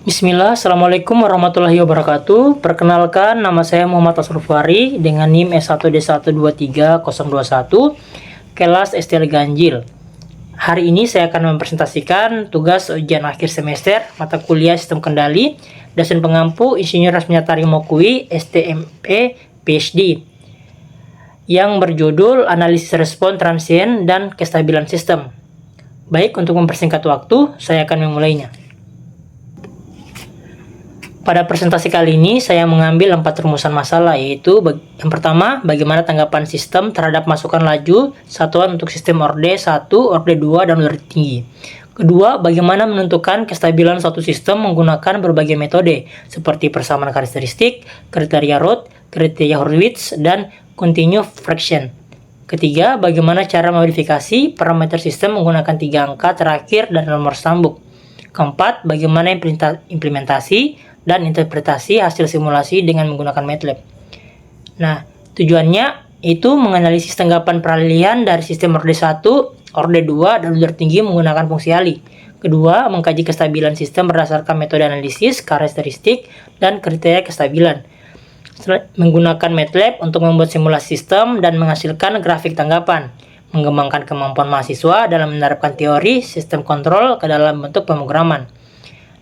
Bismillah, Assalamualaikum warahmatullahi wabarakatuh. Perkenalkan, nama saya Muhammad Asrul Fahri dengan NIM S1D1230021, kelas STL Ganjil. Hari ini saya akan mempresentasikan tugas ujian akhir semester mata kuliah Sistem Kendali, dosen pengampu Insinyur Rasmiatari Mokui, STMP PhD, yang berjudul Analisis Respon Transien dan Kestabilan Sistem. Baik, untuk mempersingkat waktu, saya akan memulainya. Pada presentasi kali ini, saya mengambil 4 rumusan masalah, yaitu yang pertama, bagaimana tanggapan sistem terhadap masukan laju satuan untuk sistem orde 1, orde 2, dan orde tinggi. Kedua, bagaimana menentukan kestabilan suatu sistem menggunakan berbagai metode, seperti persamaan karakteristik, kriteria Roth, kriteria Hurwitz, dan continue fraction. Ketiga, bagaimana cara modifikasi parameter sistem menggunakan 3 angka terakhir dan nomor sambung. Keempat, bagaimana implementasi dan interpretasi hasil simulasi dengan menggunakan MATLAB. Nah, tujuannya itu menganalisis tanggapan peralihan dari sistem orde 1, orde 2, dan orde tinggi menggunakan fungsi Ali. Kedua, mengkaji kestabilan sistem berdasarkan metode analisis, karakteristik, dan kriteria kestabilan. Menggunakan MATLAB untuk membuat simulasi sistem dan menghasilkan grafik tanggapan. Mengembangkan kemampuan mahasiswa dalam menerapkan teori sistem kontrol ke dalam bentuk pemrograman.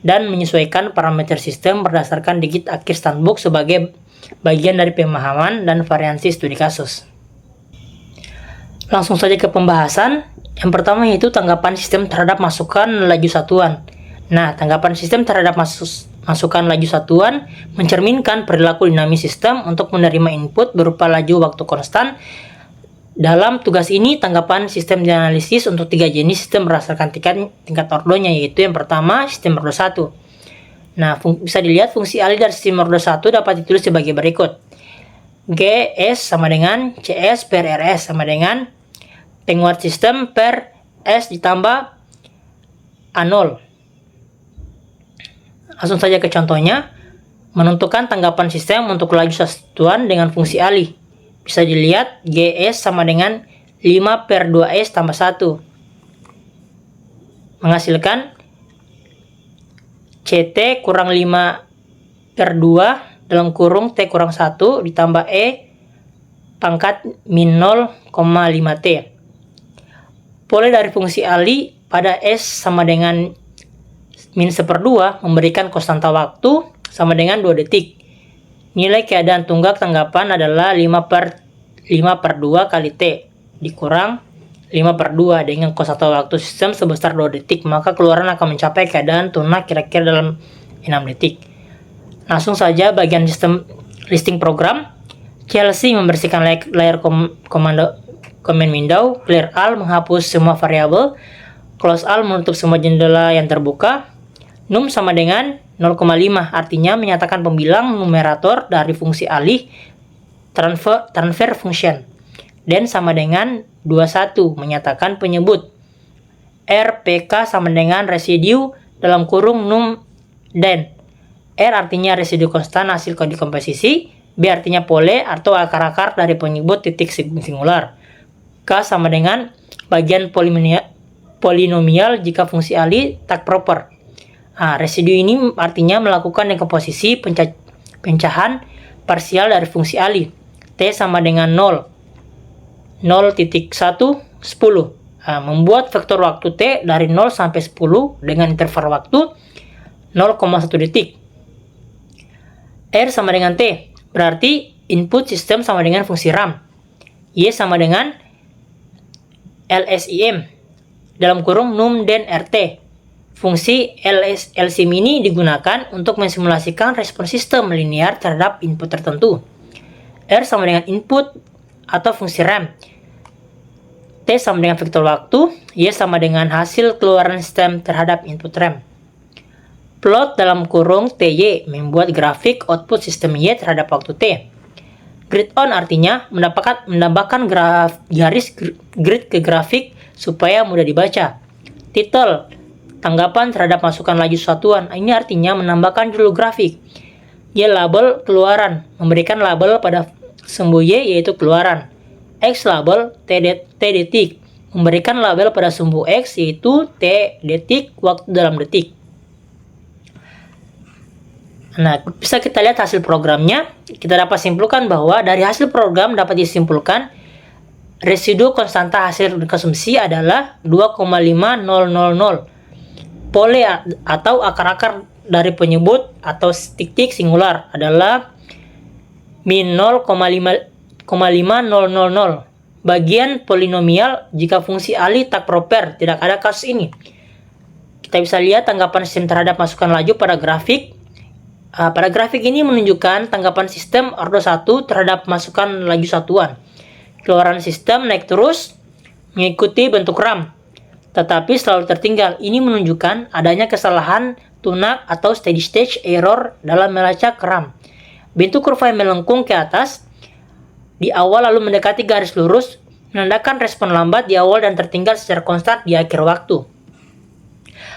Dan menyesuaikan parameter sistem berdasarkan digit akhir standbook sebagai bagian dari pemahaman dan variansi studi kasus. Langsung saja ke pembahasan. Yang pertama yaitu tanggapan sistem terhadap masukan laju satuan. Nah, tanggapan sistem terhadap masukan laju satuan mencerminkan perilaku dinamis sistem untuk menerima input berupa laju waktu konstan. Dalam tugas ini, tanggapan sistem dianalisis untuk 3 jenis sistem berdasarkan tingkat ordonya, yaitu yang pertama, sistem ordo 1. Nah, bisa dilihat fungsi alih dari sistem ordo 1 dapat ditulis sebagai berikut. GS sama dengan CS per RS sama dengan penguat sistem per S ditambah A0. Langsung saja ke contohnya. Menentukan tanggapan sistem untuk laju satuan dengan fungsi alih. Bisa dilihat GS sama dengan 5 per 2S tambah 1. Menghasilkan CT kurang 5 per 2 dalam kurung T kurang 1 ditambah E pangkat min 0,5T. Poleh dari fungsi Ali pada S sama dengan min 1/2 memberikan konstanta waktu sama dengan 2 detik. Nilai keadaan tunggak tanggapan adalah 5 per 2 kali T dikurang 5 per 2 dengan konstanta waktu sistem sebesar 2 detik, maka keluaran akan mencapai keadaan tunak kira-kira dalam 6 detik. Langsung saja bagian sistem listing program. CLC membersihkan layar command window, clear all menghapus semua variabel, close all menutup semua jendela yang terbuka. Num sama dengan 0,5, artinya menyatakan pembilang numerator dari fungsi alih transfer function. Den sama dengan 21, menyatakan penyebut. RPK sama dengan residu dalam kurung num den. R artinya residu konstan hasil dekomposisi, B artinya poleh atau akar-akar dari penyebut titik singular. K sama dengan bagian polinomial jika fungsi alih tak proper. Nah, residu ini artinya melakukan dekomposisi pencahan parsial dari fungsi alih. T sama dengan 0. 0.1, 10. Nah, membuat vektor waktu T dari 0 sampai 10 dengan interval waktu 0,1 detik. R sama dengan T. Berarti input sistem sama dengan fungsi RAM. Y sama dengan LSIM. Dalam kurung num den RT. Fungsi LSIM ini digunakan untuk mensimulasikan respon sistem linear terhadap input tertentu. R sama dengan input atau fungsi RAM. T sama dengan vektor waktu. Y sama dengan hasil keluaran sistem terhadap input RAM. Plot dalam kurung TY membuat grafik output sistem Y terhadap waktu T. Grid on artinya menambahkan garis grid ke grafik supaya mudah dibaca. Title tanggapan terhadap masukan laju satuan. Ini artinya menambahkan judul grafik. Y label keluaran, memberikan label pada sumbu Y yaitu keluaran. X label T detik, memberikan label pada sumbu X yaitu T detik waktu dalam detik. Nah, bisa kita lihat hasil programnya. Kita dapat simpulkan bahwa dari hasil program dapat disimpulkan residu konstanta hasil konsumsi adalah 2,5000. Pole atau akar-akar dari penyebut atau titik singular adalah min 0,5000. Bagian polinomial jika fungsi alih tak proper, tidak ada kasus ini. Kita bisa lihat tanggapan sistem terhadap masukan laju pada grafik. Pada grafik ini menunjukkan tanggapan sistem ordo 1 terhadap masukan laju satuan. Keluaran sistem naik terus mengikuti bentuk RAM, tetapi selalu tertinggal. Ini menunjukkan adanya kesalahan tunak atau steady state error dalam melacak RAM. Bentuk kurva yang melengkung ke atas di awal lalu mendekati garis lurus menandakan respon lambat di awal dan tertinggal secara konstan di akhir waktu.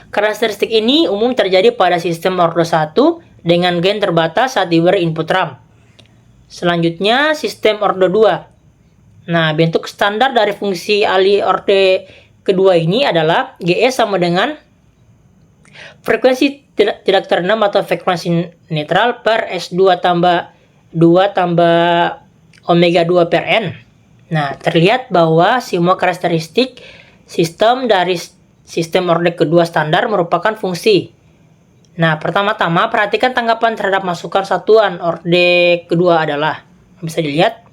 Karakteristik ini umum terjadi pada sistem ordo 1 dengan gain terbatas saat diberi input RAM. Selanjutnya, sistem ordo 2. Nah, bentuk standar dari fungsi alih orde kedua ini adalah GS sama dengan frekuensi tidak terendam atau frekuensi netral per S2 tambah 2 tambah omega 2 per N. Nah, terlihat bahwa semua karakteristik sistem dari sistem orde kedua standar merupakan fungsi. Nah, pertama-tama perhatikan tanggapan terhadap masukan satuan orde kedua adalah, bisa dilihat.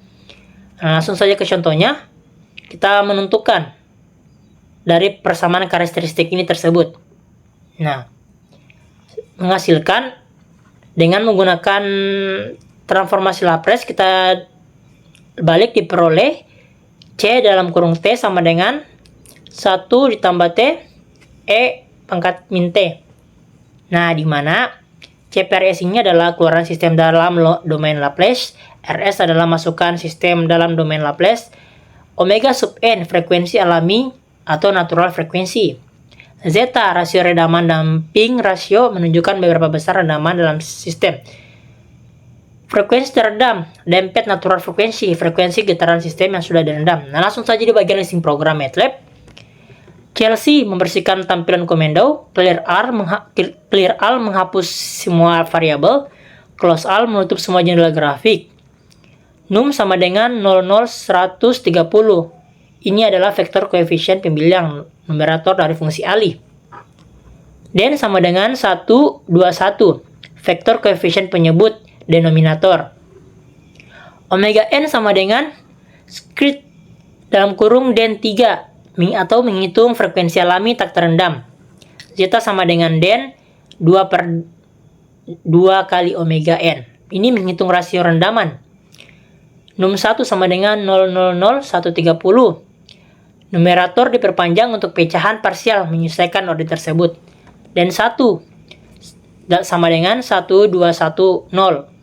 Nah, langsung saja ke contohnya. Kita menentukan dari persamaan karakteristik ini tersebut. Nah, menghasilkan dengan menggunakan transformasi Laplace, kita balik diperoleh C dalam kurung T sama dengan 1 ditambah T E pangkat min T. Nah, di mana C per S ini adalah keluaran sistem dalam domain Laplace, RS adalah masukan sistem dalam domain Laplace, omega sub N frekuensi alami atau natural frekuensi, zeta rasio redaman damping rasio menunjukkan beberapa besar redaman dalam sistem, frekuensi teredam, damped natural frekuensi, frekuensi getaran sistem yang sudah direndam. Nah, langsung saja di bagian listing program MATLAB. Chelsea membersihkan tampilan komando, clear all menghapus semua variabel, close all menutup semua jendela grafik. Num sama dengan 00130. Ini adalah vektor koefisien pemilihan numerator dari fungsi alih. Den sama dengan 121, vektor koefisien penyebut denominator. Omega n sama dengan script dalam kurung den 3 atau menghitung frekuensi alami tak terendam. Zeta sama dengan den 2 per 2 kali omega n. Ini menghitung rasio rendaman. Num 1 sama dengan 000130. Numerator diperpanjang untuk pecahan parsial menyesuaikan orde tersebut. Dan 1 sama dengan 1210.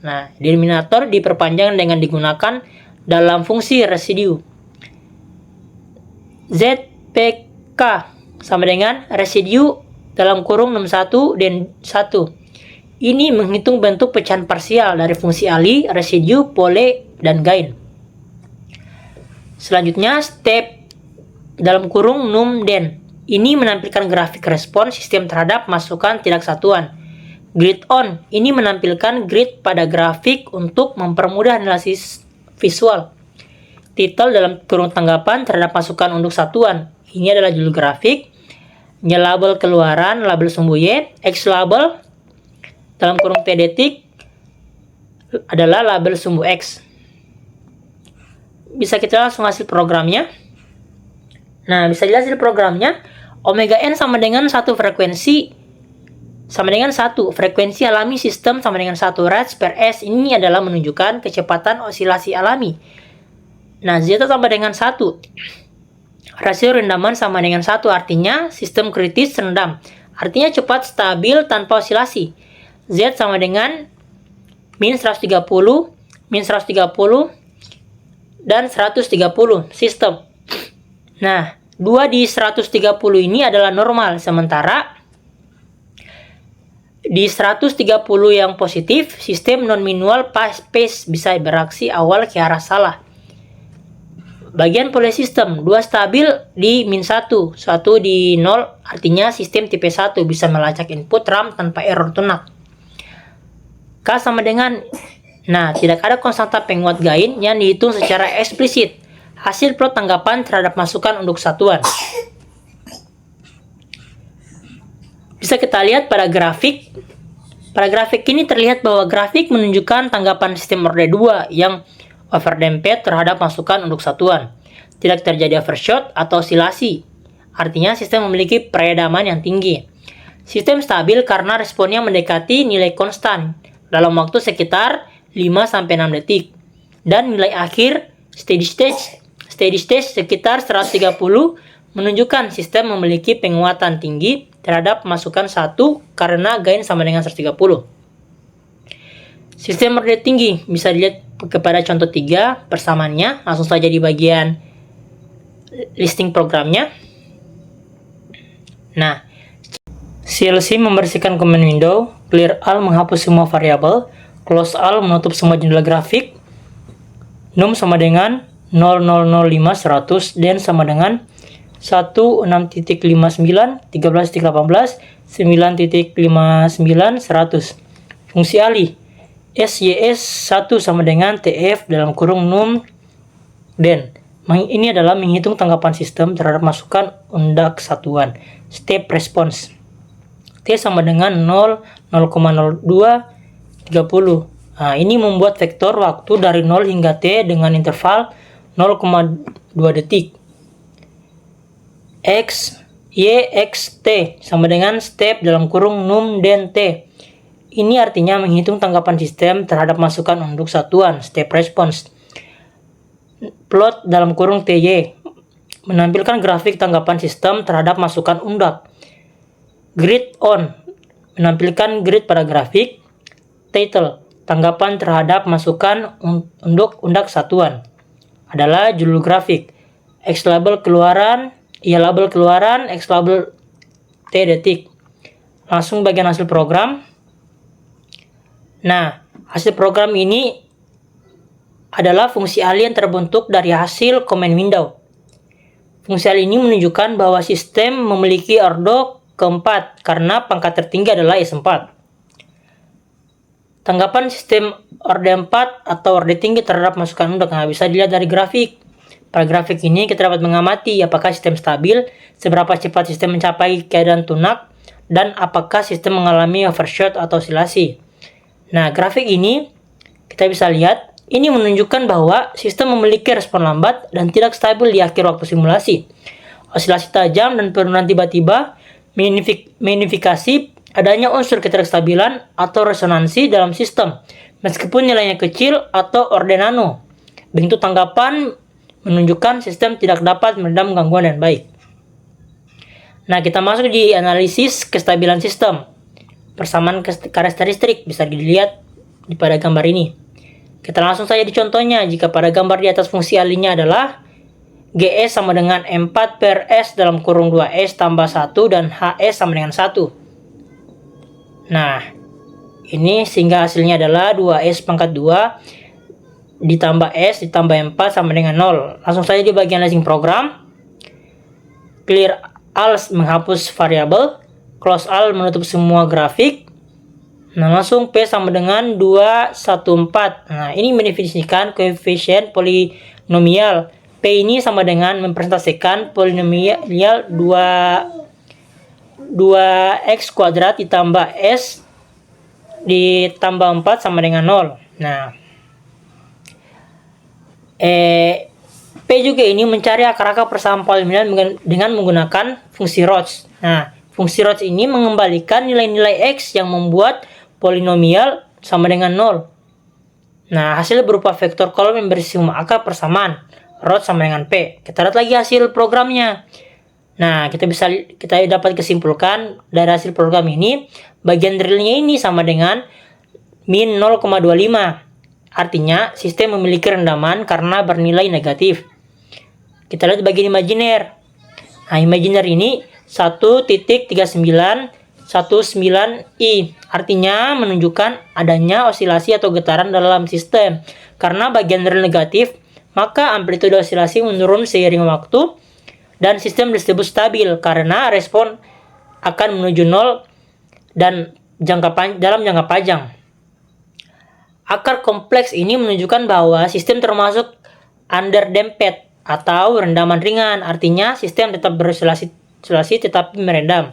Nah, denominator diperpanjang dengan digunakan dalam fungsi residu. ZPK sama dengan residu dalam kurung 61 dan 1. Ini menghitung bentuk pecahan parsial dari fungsi alih, residu, pole, dan gain. Selanjutnya, step dalam kurung num den. Ini menampilkan grafik respon sistem terhadap masukan tidak satuan. Grid on, ini menampilkan grid pada grafik untuk mempermudah analisis visual. Titel dalam kurung tanggapan terhadap masukan untuk satuan. Ini adalah judul grafik. Label keluaran, label sumbu Y. X label dalam kurung T detik adalah label sumbu X. Bisa kita langsung hasil programnya. Nah, bisa dilihat hasil programnya. Omega n sama dengan 1 frekuensi sama dengan 1. Frekuensi alami sistem sama dengan 1 Rad per S. Ini adalah menunjukkan kecepatan osilasi alami. Nah, zeta sama dengan 1. Rasio rendaman sama dengan 1, artinya sistem kritis rendam. Artinya cepat stabil tanpa osilasi. Z sama dengan min 130, min 130, dan 130 sistem. Nah, 2 di 130 ini adalah normal, sementara di 130 yang positif, sistem non-manual pace bisa beraksi awal ke arah salah. Bagian pole sistem, 2 stabil di min 1, 1 di 0, artinya sistem tipe 1 bisa melacak input RAM tanpa error tunak. K sama dengan, nah tidak ada konstanta penguat gain yang dihitung secara eksplisit. Hasil plot tanggapan terhadap masukan untuk satuan. Bisa kita lihat pada grafik. Pada grafik ini terlihat bahwa grafik menunjukkan tanggapan sistem orde 2 yang overdamped terhadap masukan untuk satuan. Tidak terjadi overshot atau osilasi. Artinya sistem memiliki peredaman yang tinggi. Sistem stabil karena responnya mendekati nilai konstan dalam waktu sekitar 5-6 detik. Dan nilai akhir steady state sekitar 130 menunjukkan sistem memiliki penguatan tinggi terhadap masukan 1 karena gain sama dengan 130. Sistem orde tinggi bisa dilihat kepada contoh 3 persamaannya. Langsung saja di bagian listing programnya. Nah, CLC membersihkan command window, clear all menghapus semua variabel, close all menutup semua jendela grafik, num sama dengan 0005 100 dan sama dengan 16.59 13.18 9.59 100. Fungsi alih SYS 1 sama dengan TF dalam kurung num dan ini adalah menghitung tanggapan sistem terhadap masukan undak satuan. Step response T sama dengan 0, 0,02, 30. Nah, ini membuat vektor waktu dari 0 hingga T dengan interval 0,2 detik. X, Y, X, T sama dengan step dalam kurung num dan T. Ini artinya menghitung tanggapan sistem terhadap masukan untuk satuan, step response. Plot dalam kurung TY menampilkan grafik tanggapan sistem terhadap masukan undak. Grid on menampilkan grid pada grafik. Title, tanggapan terhadap masukan untuk undak satuan adalah judul grafik. X label keluaran, Y label keluaran, X label T detik. Langsung bagian hasil program. Nah, hasil program ini adalah fungsi alih yang terbentuk dari hasil command window. Fungsi alih ini menunjukkan bahwa sistem memiliki ordo keempat karena pangkat tertinggi adalah S4. Tanggapan sistem orde 4 atau orde tinggi terhadap masukan undak bisa dilihat dari grafik. Pada grafik ini kita dapat mengamati apakah sistem stabil, seberapa cepat sistem mencapai keadaan tunak, dan apakah sistem mengalami overshot atau osilasi. Nah, grafik ini kita bisa lihat, ini menunjukkan bahwa sistem memiliki respon lambat dan tidak stabil di akhir waktu simulasi. Osilasi tajam dan penurunan tiba-tiba mengindikasi adanya unsur ketidakstabilan atau resonansi dalam sistem, meskipun nilainya kecil atau orde nano. Bentuk tanggapan menunjukkan sistem tidak dapat meredam gangguan dengan baik. Nah, kita masuk di analisis kestabilan sistem. Persamaan karakteristik bisa dilihat pada gambar ini. Kita langsung saja di contohnya. Jika pada gambar di atas fungsi alihnya adalah GS sama dengan M4 per S dalam kurung 2S tambah 1 dan HS sama dengan 1. Nah, ini sehingga hasilnya adalah 2S pangkat 2 ditambah S ditambah 4 sama dengan 0. Langsung saja di bagian listing program. Clear all menghapus variabel, close all menutup semua grafik. Nah, langsung P sama dengan 214. Nah, ini mendefinisikan koefisien polinomial. P ini sama dengan mempresentasikan polinomial 2x kuadrat ditambah S ditambah 4 sama dengan 0. Nah, P juga ini mencari akar-akar persamaan polinomial dengan menggunakan fungsi Roche. Nah, fungsi Roche ini mengembalikan nilai-nilai X yang membuat polinomial sama dengan 0. Nah, hasil berupa vektor kolom yang berisi semua akar persamaan. Roche sama dengan P. Kita lihat lagi hasil programnya. Nah, kita dapat kesimpulkan dari hasil program ini, bagian drillnya ini sama dengan min 0,25. Artinya, sistem memiliki rendaman karena bernilai negatif. Kita lihat bagian imajiner. Nah, imajiner ini 1.3919i. Artinya menunjukkan adanya osilasi atau getaran dalam sistem. Karena bagian drill negatif, maka amplitude osilasi menurun seiring waktu dan sistem disebut stabil karena respon akan menuju 0 dan dalam jangka panjang. Akar kompleks ini menunjukkan bahwa sistem termasuk underdamped atau rendaman ringan, artinya sistem tetap beroscilasi tetapi meredam.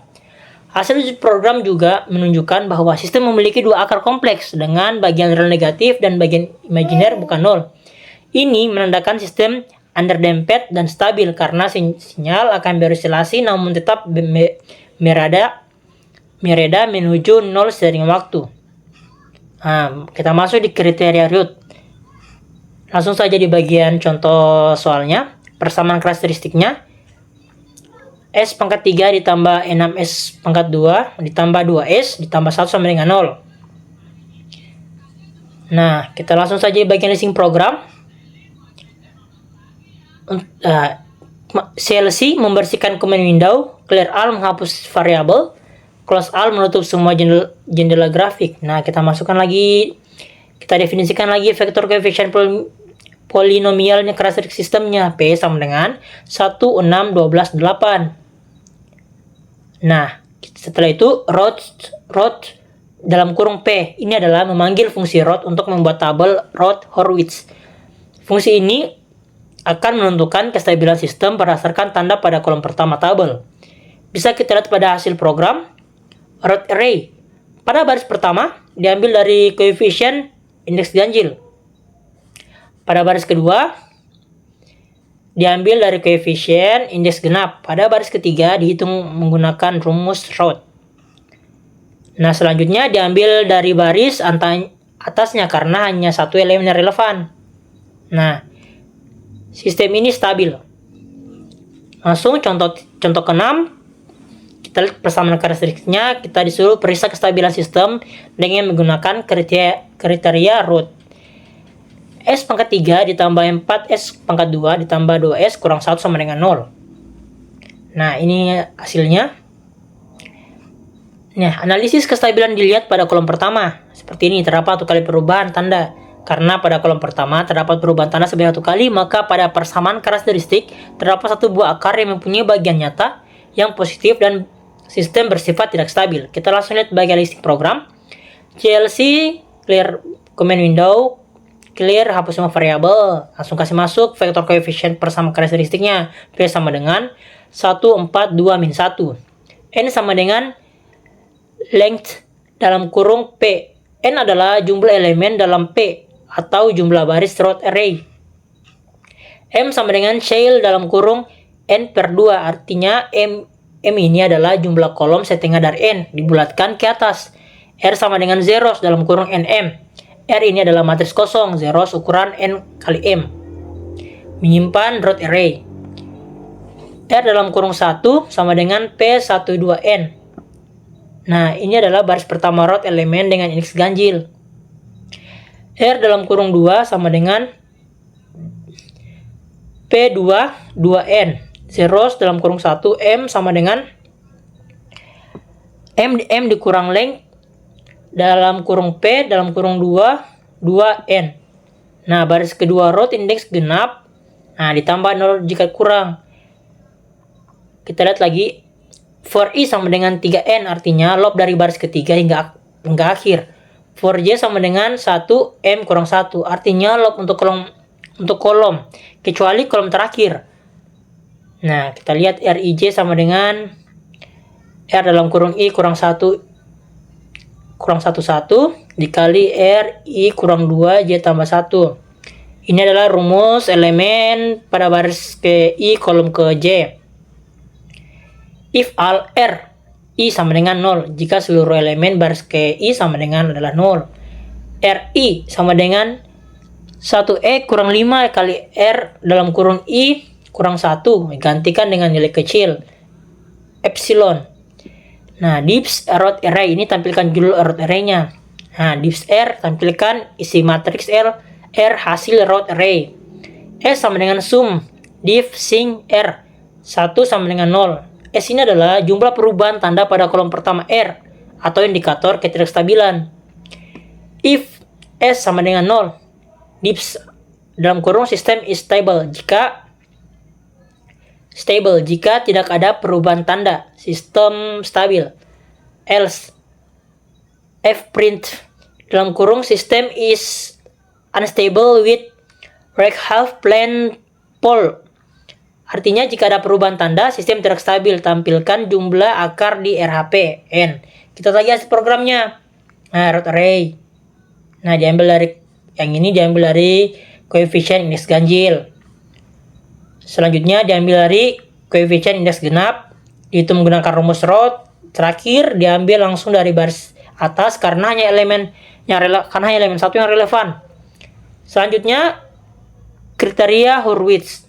Hasil uji program juga menunjukkan bahwa sistem memiliki dua akar kompleks dengan bagian real negatif dan bagian imajiner bukan nol. Ini menandakan sistem underdamped dan stabil karena sinyal akan beroscilasi namun tetap mereda menuju nol seiring waktu. Nah, kita masuk di kriteria root. Langsung saja di bagian contoh soalnya. Persamaan karakteristiknya S pangkat 3 ditambah 6S pangkat 2 ditambah 2S ditambah 1 sama dengan 0. Nah, kita langsung saja di bagian listing program. CLC membersihkan command window, clear all menghapus variabel, close all menutup semua jendela grafik. Nah, kita masukkan lagi, kita definisikan lagi vektor koefisien polinomialnya karakteristik sistemnya. P sama dengan 1, 6, 12, 8. Nah, setelah itu root dalam kurung P ini adalah memanggil fungsi root untuk membuat tabel root Horowitz. Fungsi ini akan menentukan kestabilan sistem berdasarkan tanda pada kolom pertama tabel. Bisa kita lihat pada hasil program. Root array pada baris pertama diambil dari koefisien indeks ganjil. Pada baris kedua diambil dari koefisien indeks genap. Pada baris ketiga dihitung menggunakan rumus root. Nah, selanjutnya diambil dari baris atasnya karena hanya satu elemen yang relevan. Nah, sistem ini stabil. Langsung contoh ke-6. Kita lihat persamaan karakteristiknya. Kita disuruh periksa kestabilan sistem dengan menggunakan kriteria root. S pangkat 3 ditambah 4S pangkat 2 ditambah 2S kurang 1 sama dengan 0. Nah, ini hasilnya. Nah, analisis kestabilan dilihat pada kolom pertama. Seperti ini, terdapat 1 kali perubahan tanda. Karena pada kolom pertama terdapat perubahan tanda sebanyak 1 kali, maka pada persamaan karakteristik terdapat 1 buah akar yang mempunyai bagian nyata yang positif dan sistem bersifat tidak stabil. Kita langsung lihat bagian listing program. CLC clear command window, clear hapus semua variabel, langsung kasih masuk vektor koefisien persamaan karakteristiknya. P sama dengan 1, 4, 2, min 1. N sama dengan length dalam kurung P. N adalah jumlah elemen dalam P atau jumlah baris root array. M sama dengan shell dalam kurung N per 2, artinya M ini adalah jumlah kolom setengah dari N dibulatkan ke atas. R sama dengan zeros dalam kurung NM. R ini adalah matriks kosong, zeros ukuran N kali M. Menyimpan root array. R dalam kurung 1 sama dengan P12N. Nah, ini adalah baris pertama root elemen dengan indeks ganjil. R dalam kurung 2 sama dengan P22N. Zeros dalam kurung 1, M sama dengan M dikurang length dalam kurung P dalam kurung 2 2N. Nah, baris kedua root indeks genap. Nah, ditambah 0 jika kurang. Kita lihat lagi. For I sama dengan 3N, artinya lob dari baris ketiga hingga akhir. For J sama dengan 1M kurang 1, artinya lob untuk kolom kecuali kolom terakhir. Nah, kita lihat RIJ sama dengan R dalam kurung I kurang 1 dikali RI kurang 2 J tambah 1. Ini adalah rumus elemen pada baris ke I kolom ke J. If all R I sama dengan 0 jika seluruh elemen baris ke I sama dengan adalah 0. RI sama dengan 1E kurang 5 kali R dalam kurung I kurang 1. Gantikan dengan nilai kecil epsilon. Nah, dips root array ini tampilkan judul root array-nya. Nah, dips R tampilkan isi matriks R hasil root array. S sama dengan sum div sing R 1 sama dengan 0. S ini adalah jumlah perubahan tanda pada kolom pertama R atau indikator ketidakstabilan. If S sama dengan 0, dips dalam kurung sistem is stable jika tidak ada perubahan tanda, sistem stabil. Else F print dalam kurung sistem is unstable with Recalf plane pole. Artinya jika ada perubahan tanda, sistem tidak stabil. Tampilkan jumlah akar di RHP N. Kita lagi hasil programnya. Nah, root array. Nah, diambil dari koefisien indeks ganjil. Selanjutnya diambil dari koefisien indeks genap. Dihitung menggunakan rumus root. Terakhir diambil langsung dari baris atas karena hanya elemen satu yang relevan. Selanjutnya kriteria Hurwitz.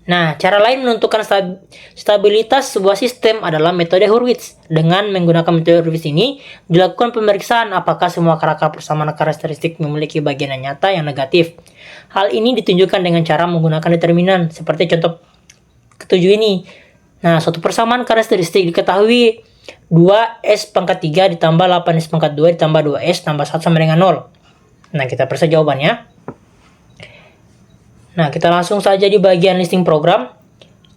Nah, cara lain menentukan stabilitas sebuah sistem adalah metode Hurwitz. Dengan menggunakan metode Hurwitz ini, dilakukan pemeriksaan apakah semua akar persamaan karakteristik memiliki bagian yang nyata yang negatif. Hal ini ditunjukkan dengan cara menggunakan determinan, seperti contoh ketujuh ini. Nah, suatu persamaan karakteristik diketahui 2S pangkat 3 ditambah 8S pangkat 2 ditambah 2S tambah 1 sama dengan 0. Nah, kita periksa jawabannya. Nah, kita langsung saja di bagian listing program.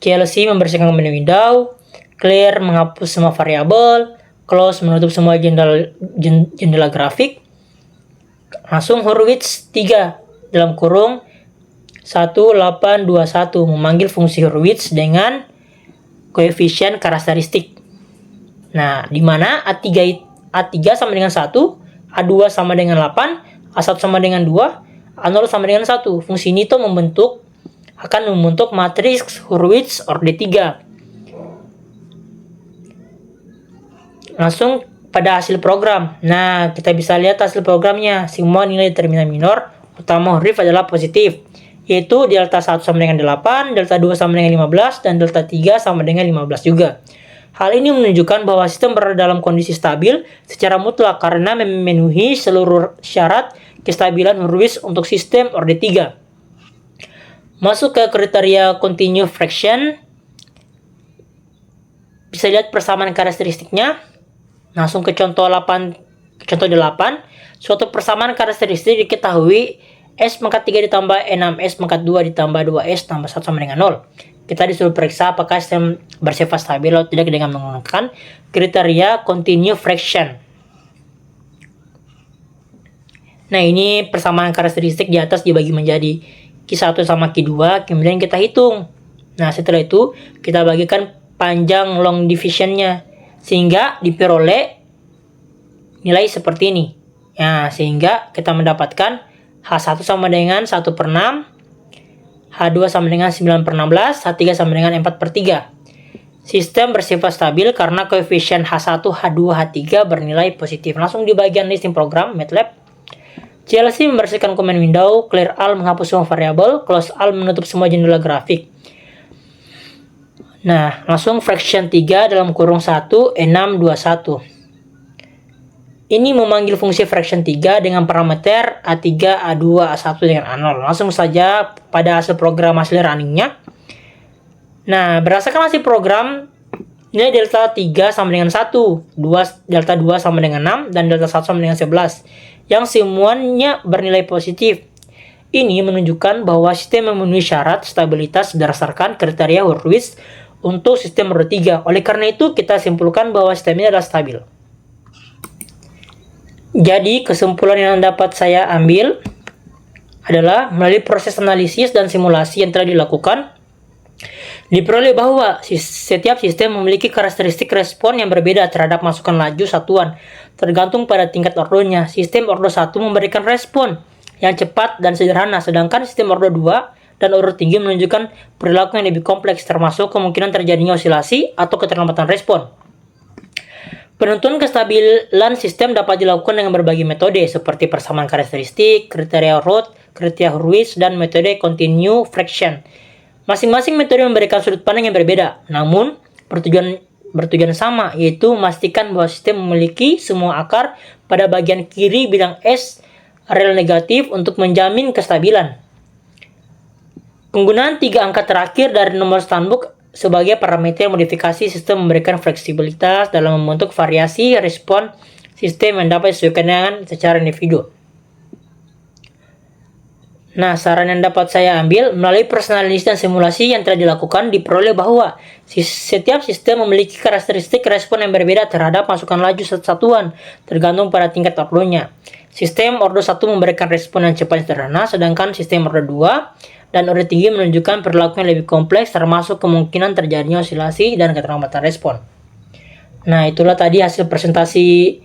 CLC membersihkan menu window, clear menghapus semua variabel, close menutup semua jendela grafik. Langsung Hurwitz 3 dalam kurung 1821 memanggil fungsi Hurwitz dengan koefisien karakteristik. Nah, di mana A3 sama dengan 1, A2 sama dengan 8, A1 sama dengan 2, A0 sama dengan 1. Fungsi ini tuh akan membentuk matriks Hurwitz orde 3. Langsung pada hasil program. Nah, kita bisa lihat hasil programnya. Semua nilai determinan minor utama huruf adalah positif, yaitu delta 1 sama dengan 8, delta 2 sama dengan 15, dan delta 3 sama dengan 15 juga. Hal ini menunjukkan bahwa sistem berada dalam kondisi stabil secara mutlak karena memenuhi seluruh syarat kestabilan Hurwitz untuk sistem orde 3. Masuk ke kriteria continue fraction. Bisa lihat persamaan karakteristiknya. Langsung ke contoh 8. Suatu persamaan karakteristik diketahui S pangkat 3 ditambah 6S pangkat 2 ditambah 2S tambah 1 sama dengan 0. Kita disuruh periksa apakah sistem bersifat stabil atau tidak dengan menggunakan kriteria continue fraction. Nah, ini persamaan karakteristik di atas dibagi menjadi Q1 sama Q2, kemudian kita hitung. Nah, setelah itu kita bagikan panjang long divisionnya sehingga diperoleh nilai seperti ini. Nah, sehingga kita mendapatkan H1 sama dengan 1/6, H2 sama dengan 9/16, H3 sama dengan 4/3. Sistem bersifat stabil karena koefisien H1, H2, H3 bernilai positif. Langsung di bagian listing program MATLAB. CLC membersihkan command window, clear all menghapus semua variabel, close all menutup semua jendela grafik. Nah, langsung fraction 3 dalam kurung 1, E621. Ini memanggil fungsi fraction 3 dengan parameter A3, A2, A1 dengan A0. Langsung saja pada hasil program hasil runningnya. Nah, berdasarkan hasil program, nilai delta 3 sama dengan 1, delta 2 sama dengan 6, dan delta 1 sama dengan 11. Yang semuanya bernilai positif. Ini menunjukkan bahwa sistem memenuhi syarat stabilitas berdasarkan kriteria Hurwitz untuk sistem orde 3. Oleh karena itu, kita simpulkan bahwa sistem ini adalah stabil. Jadi, kesimpulan yang dapat saya ambil adalah melalui proses analisis dan simulasi yang telah dilakukan, diperoleh bahwa setiap sistem memiliki karakteristik respon yang berbeda terhadap masukan laju satuan, tergantung pada tingkat ordenya. Sistem orde 1 memberikan respon yang cepat dan sederhana, sedangkan sistem orde 2 dan orde tinggi menunjukkan perilaku yang lebih kompleks, termasuk kemungkinan terjadinya osilasi atau keterlambatan respon. Penentuan kestabilan sistem dapat dilakukan dengan berbagai metode seperti persamaan karakteristik, kriteria root, kriteria Hurwitz, dan metode continue fraction. Masing-masing metode memberikan sudut pandang yang berbeda, namun bertujuan sama, yaitu memastikan bahwa sistem memiliki semua akar pada bagian kiri bidang S rel negatif untuk menjamin kestabilan. Penggunaan 3 angka terakhir dari nomor standbook sebagai parameter modifikasi sistem memberikan fleksibilitas dalam membentuk variasi respon sistem yang dapat disesuaikan dengan secara individu. Nah, saran yang dapat saya ambil melalui personalisasi dan simulasi yang telah dilakukan diperoleh bahwa setiap sistem memiliki karakteristik respon yang berbeda terhadap masukan laju satuan tergantung pada tingkat workload-nya. Sistem order 1 memberikan respon yang cepat dan sederhana, sedangkan sistem order 2 dan order tinggi menunjukkan perilaku yang lebih kompleks termasuk kemungkinan terjadinya osilasi dan keterlambatan respon. Nah, itulah tadi hasil presentasi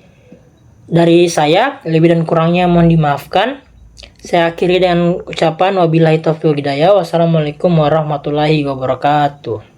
dari saya. Lebih dan kurangnya mohon dimaafkan. Saya akhiri dengan ucapan wabillahi taufiq wal hidayah. Wassalamualaikum warahmatullahi wabarakatuh.